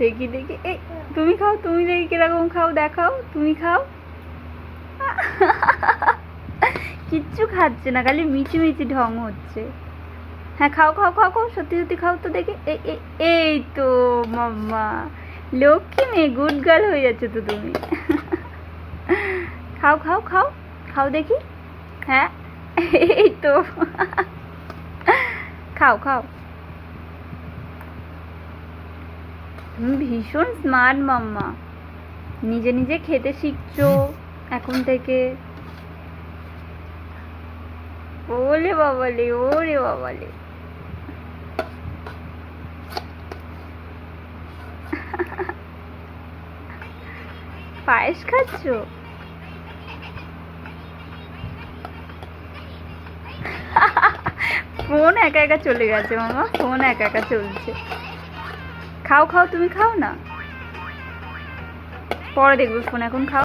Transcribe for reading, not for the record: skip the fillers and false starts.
দেখি দেখি, এই তুমি খাও, তুমি দেখি কিরকম খাও, দেখাও, তুমি খাও। কিচ্ছু খাচ্ছে না, খালি মিচি মিচি ঢং হচ্ছে। হ্যাঁ খাও খাও খাও খাও, সত্যি সত্যি খাও তো দেখি। এই এই তো মাম্মা, লক্ষ্মী মেয়ে, গুড গার্ল হয়ে যাচ্ছে তো তুমি। খাও খাও খাও খাও দেখি। হ্যাঁ এই তো। খাও খাও। তুমি ভীষণ স্মার্ট মাম্মা, নিজে নিজে খেতে শিখছো এখন থেকে। ওলে বাবালে, ওরে বাবালে। পায়েস খাচ্ছো? ফোন একা একা চলে গেছে মামা, ফোন একা একা চলছে। খাও খাও, তুমি খাও না, পরে দেখবো ফোন, এখন খাও।